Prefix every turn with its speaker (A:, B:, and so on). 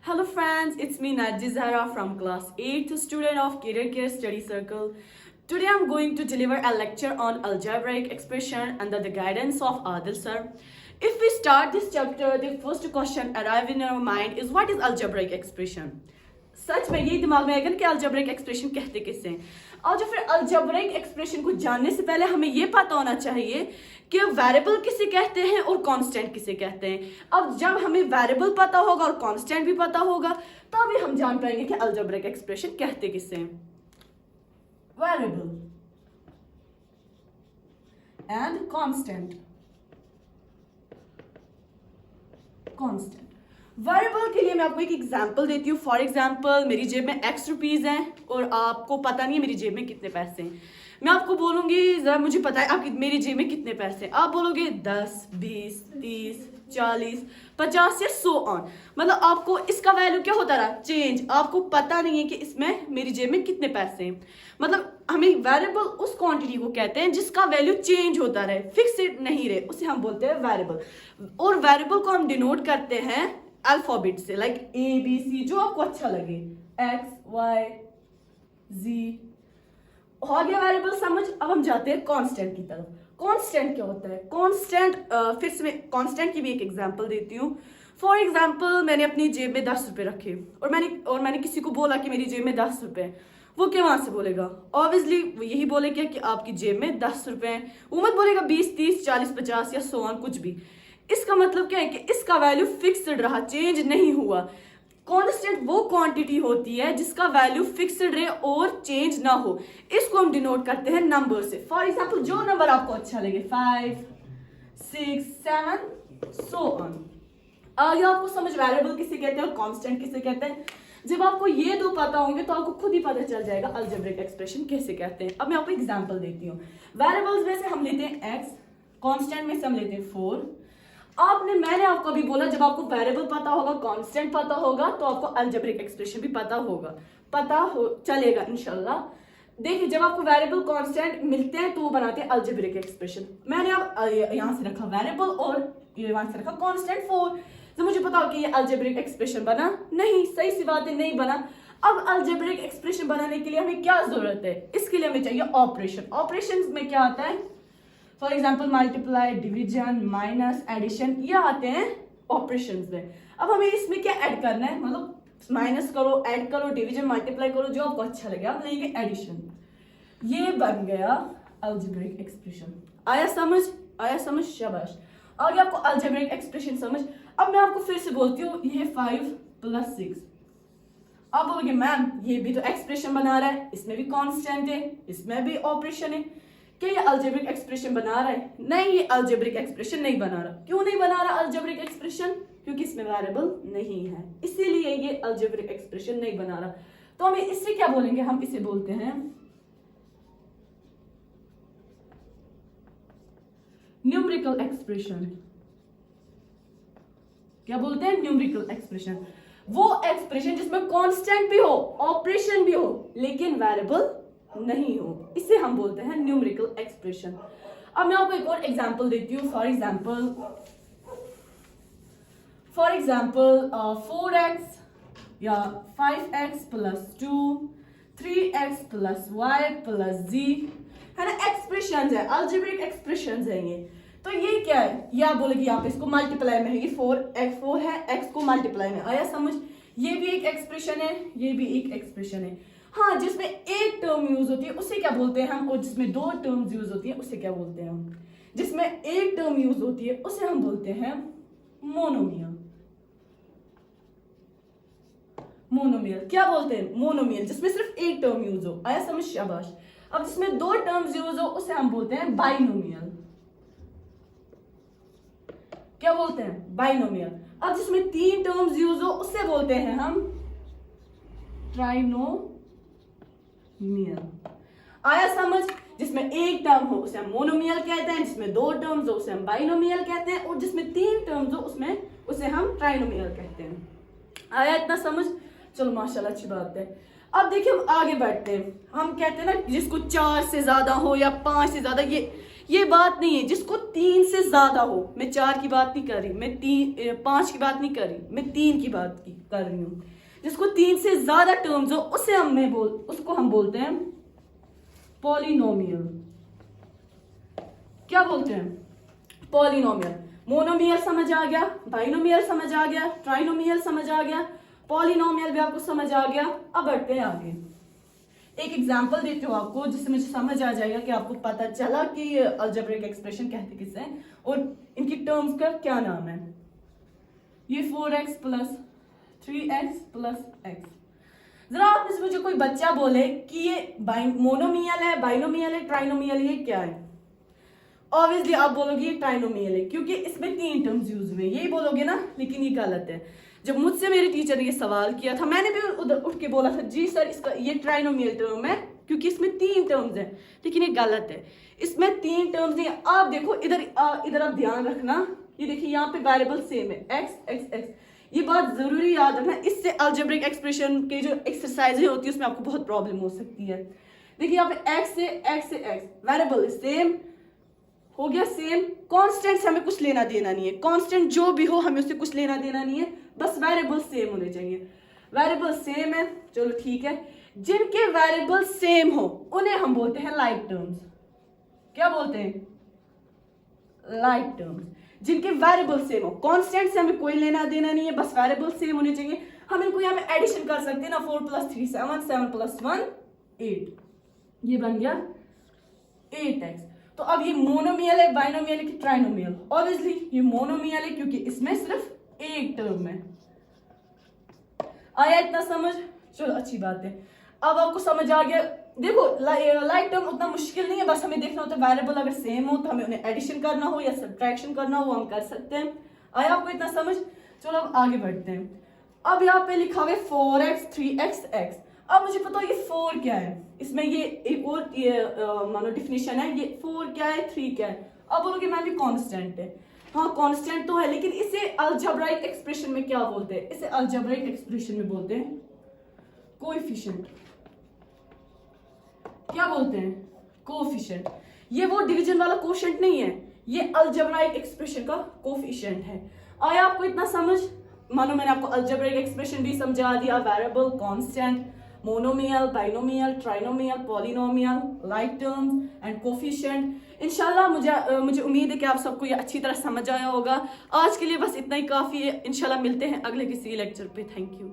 A: Hello friends, it's me Najji Zahra from class 8th student of Career Care Study Circle. Today I'm going to deliver a lecture on algebraic expression under the guidance of Adil sir. If we start this chapter, the first question arriving in our mind is what is algebraic expression? सच में यही दिमाग में आएगा कि algebraic expression कहते किसे हैं। और जो फिर algebraic expression को जानने से पहले हमें ये पता होना चाहिए कि वेरिएबल किसे कहते हैं और कांस्टेंट किसे कहते हैं। अब जब हमें वेरिएबल पता होगा और कांस्टेंट भी पता होगा तभी हम जान पाएंगे कि algebraic expression कहते किसे हैं। Variable and constant. Constant variable के लिए मैं आपको एक एग्जांपल देती हूँ। फॉर एग्जांपल मेरी जेब में x रुपीज हैं और आपको पता नहीं है मेरी जेब में कितने पैसे हैं। मैं आपको बोलूंगी जरा मुझे पता है आपकी मेरी जेब में कितने पैसे हैं। आप बोलोगे 10, 20, 30, 40, 50 या सो ऑन। मतलब आपको इसका वैल्यू क्या होता रहा? चेंज। आपको पता नहीं है कि इसमें मेरी जेब में कितने पैसे हैं। मतलब हमें वेरिएबल उस क्वांटिटी को कहते हैं जिसका वैल्यू चेंज होता रहे, फिक्स्ड नहीं रहे, उसे हम बोलते हैं वेरिएबल। और वेरिएबल को हम डिनोट करते हैं अल्फाबेट से, लाइक ABC, जो आपको अच्छा लगे, X, Y, Z। हो गया वेरिएबल समझ। अब हम जाते हैं कांस्टेंट की तरफ। कांस्टेंट क्या होता है? कांस्टेंट फिर से मैं कांस्टेंट की भी एक एग्जांपल देती हूँ। फॉर एग्जांपल मैंने अपनी जेब में 10 रुपए रखे और मैंने किसी को बोला कि मेरी जेब में 10 रुपए। वो क्या वहां से बोलेगा? ऑब्वियसली वो यही बोलेगा कि आपकी जेब में 10 रुपए हैं। वो मत बोलेगा 20, 30, 40, 50 या सो ऑन कुछ भी। इसका मतलब क्या है कि इसका वैल्यू फिक्स्ड रहा, चेंज नहीं हुआ। कांस्टेंट वो क्वांटिटी होती है जिसका वैल्यू फिक्स्ड रहे और चेंज ना हो। इसको हम डिनोट करते हैं नंबर से। फॉर एग्जांपल जो नंबर आपको अच्छा लगे, 5, 6, 7 सो ऑन। आगे आपको समझ वेरिएबल किसे कहते हैं और कांस्टेंट किसे कहते हैं। जब आपको ये दो पता होंगे तो आपको खुद ही पता चल जाएगा अलजेब्रिक एक्सप्रेशन कैसे कहते हैं। अब मैं आपको एग्जांपल देती हूँ। वेरिएबल्स में से हम लेते हैं x, कांस्टेंट में से हम लेते हैं 4। मैंने आपको अभी बोला जब आपको वेरिएबल पता होगा, कांस्टेंट पता होगा तो आपको अलजेब्रिक एक्सप्रेशन भी पता होगा, चलेगा इंशाल्लाह। देखिए जब आपको वेरिएबल कांस्टेंट मिलते हैं तो वो बनाते हैं अलजेब्रिक एक्सप्रेशन। मैंने अब यहाँ से रखा वेरिएबल और यहाँ से रखा कांस्टेंट 4। तो मुझे पता हो कि ये अलजेब्रिक एक्सप्रेशन बना नहीं, सही सी बात है, नहीं बना। अब अलजेब्रिक एक्सप्रेशन बनाने के लिए हमें क्या जरूरत है? इसके लिए हमें चाहिए ऑपरेशन। ऑपरेशन में क्या आता है? For example multiply, division, minus, addition, ये आते हैं ऑपरेशंस में। अब हमें इसमें क्या ऐड करना है? मतलब माइनस करो, ऐड करो, डिवीजन, मल्टीप्लाई करो, जो आपको अच्छा लगे आप लेंगे एडिशन। ये बन गया अलजेब्रिक एक्सप्रेशन। आया समझ? शाबाश। आगे आपको अलजेब्रिक एक्सप्रेशन समझ। अब मैं आपको फिर से बोलती हूँ, ये 5 + 6। आप बोलोगे मैम ये भी तो एक्सप्रेशन बना रहा है, इसमें भी कांस्टेंट है, इसमें भी ऑपरेशन है, क्या ये अलजेब्रिक एक्सप्रेशन बना रहा है? नहीं, ये अलजेब्रिक एक्सप्रेशन नहीं बना रहा। क्यों नहीं बना रहा अलजेब्रिक एक्सप्रेशन? क्योंकि इसमें वेरिएबल नहीं है, इसीलिए ये अलजेब्रिक एक्सप्रेशन नहीं बना रहा। तो हम इससे क्या बोलेंगे? हम इसे बोलते हैं न्यूमेरिकल एक्सप्रेशन। क्या बोलते हैं? Numerical expression. वो एक्सप्रेशन जिसमें कांस्टेंट भी हो, ऑपरेशन भी हो, लेकिन वेरिएबल नहीं हो, इसे हम बोलते हैं न्यूमेरिकल एक्सप्रेशन। अब मैं आपको एक और एग्जांपल देती हूँ। फॉर एग्जांपल 4x या 5x + 2, 3x + y + z है ना, एक्सप्रेशंस है, अलजेब्रिक एक्सप्रेशंस है ये। तो ये क्या है? ये आप बोलेगी यहाँ पे इसको मल्टीप्लाई में है, ये 4 है, x को मल्टीप्लाई में। आया समझ? ये भी एक एक्सप्रेशन है, ये भी एक एक्सप्रेशन है। हाँ, जिसमें एक टर्म यूज होती है उसे क्या बोलते हैं हम, और जिसमें 2 टर्म्स यूज होती है उसे क्या बोलते हैं हम? जिसमें एक टर्म यूज होती है उसे हम बोलते हैं मोनोमियल। क्या बोलते हैं? मोनोमियल, जिसमें सिर्फ एक टर्म यूज हो। आया समझ? शाबाश। अब जिसमें 2 टर्म्स यूज हो उसे हम बोलते हैं बाइनोमियल। क्या बोलते हैं? बाइनोमियल। अब जिसमें 3 टर्म्स यूज हो उसे बोलते हैं हम ट्राइनोमियल। आया समझ? जिसमें एक टर्म हो उसे हम मोनोमियल कहते हैं, जिसमें 2 टर्म्स हो उसे हम बाइनोमियल कहते हैं, और जिसमें 3 टर्म्स हो उसमें उसे हम ट्राइनोमियल कहते हैं। आया इतना समझ? चलो माशाल्लाह, अच्छी बात है। अब देखिए हम आगे बढ़ते हैं। हम कहते हैं ना जिसको 4 से ज्यादा हो या 5 से ज्यादा, ये बात नहीं है। जिसको तीन से ज्यादा हो, मैं 4 की बात नहीं कर रही, मैं 5 की बात नहीं कर रही, मैं 3 की बात कर रही हूँ। जिसको 3 से ज्यादा टर्म्स हो उसको हम बोलते हैं पॉलिनोमियल। क्या बोलते हैं? पॉलिनोमियल। मोनोमियल समझ आ गया, बाइनोमियल समझ आ गया, ट्राइनोमियल समझ आ गया, पॉलिनोमियल भी आपको समझ आ गया। अब बढ़ते हैं आगे। एक एग्जांपल देती हूँ आपको जिससे मुझे समझ आ जाएगा कि आपको पता चला कि अलजेब्रिक एक्सप्रेशन कहते किसे हैं और इनकी टर्म्स का क्या नाम है। ये 4x plus 3x plus x। जरा आप में से मुझे कोई बच्चा बोले कि ये मोनोमियल है, बाइनोमियल है, ट्राइनोमियल, ये क्या है? ऑब्वियसली आप बोलोगे ये ट्राइनोमियल है क्योंकि इसमें 3 टर्म्स यूज हुए, यही बोलोगे ना। लेकिन ये गलत है। जब मुझसे मेरे टीचर ने ये सवाल किया था, मैंने भी उधर उठ के बोला था जी सर इसका ये ट्राइनोमियल टर्म है क्योंकि इसमें 3 टर्म्स हैं। लेकिन ये गलत है, इसमें 3 टर्म्स नहीं। आप देखो इधर आप ध्यान रखना, ये देखिए यहाँ पे वेरिएबल सेम है x x x। ये बात जरूरी याद रखना, इससे अलजेब्रिक एक्सप्रेशन के जो एक्सरसाइजें होती है उसमें आपको बहुत प्रॉब्लम हो सकती है। देखिए यहाँ पे x से x वेरिएबल सेम हो गया, सेम। कांस्टेंट से हमें कुछ लेना देना नहीं है, कांस्टेंट जो भी हो हमें उससे कुछ लेना देना नहीं है, बस वेरिएबल सेम होने चाहिए। वेरिएबल सेम है, चलो ठीक है। जिनके वेरिएबल सेम हो उन्हें हम बोलते हैं लाइक टर्म्स। क्या बोलते हैं? Like terms. जिनके वेरिएबल सेम हो, कांस्टेंट से हमें कोई लेना देना नहीं है, बस वेरिएबल सेम होने चाहिए। हम इनको यहाँ पे एडिशन कर सकते हैं ना, 4 + 3 7, 7 + 1 8, ये बन गया 8x। तो अब ये मोनोमियल है, बाइनोमियल है कि ट्राइनोमियल? ऑब्वियसली ये मोनोमियल है क्योंकि इसमें सिर्फ एक टर्म है। आया इतना समझ? चलो अच्छी बात है। अब आपको समझ आ गया। देखो लाइक टर्म उतना मुश्किल नहीं है, बस हमें देखना होता है वेरिएबल अगर सेम हो तो हमें उन्हें एडिशन करना हो या सब्ट्रैक्शन करना हो हम कर सकते हैं। आया आपको इतना समझ? चलो अब आगे बढ़ते हैं। अब यहाँ पे लिखा हुआ है 4x 3x x। अब मुझे पता ये 4 क्या है, इसमें ये एक और मानो डिफिनेशन है। ये 4 क्या है, 3 क्या है? अब बोलोगे मैम ये कांस्टेंट है। हाँ कांस्टेंट तो है, लेकिन इसे अलजेब्राइक एक्सप्रेशन में क्या बोलते हैं? इसे अलजेब्राइक एक्सप्रेशन में बोलते हैं कोएफिशिएंट। क्या बोलते हैं? कोएफिशिएंट। ये वो डिवीजन वाला कोएफिशिएंट नहीं है, ये अलजेब्राइक एक्सप्रेशन का कोएफिशिएंट है। आया आपको इतना समझ? मानो मैंने आपको अलजेब्रिक एक्सप्रेशन भी समझा दिया, variable, constant, monomial, binomial, trinomial, polynomial, like terms and coefficient. इंशाल्लाह मुझे उम्मीद है कि आप सबको ये अच्छी तरह समझ आया होगा। आज के लिए बस इतना ही काफ़ी है। इंशाल्लाह मिलते हैं अगले किसी लेक्चर पे। Thank you.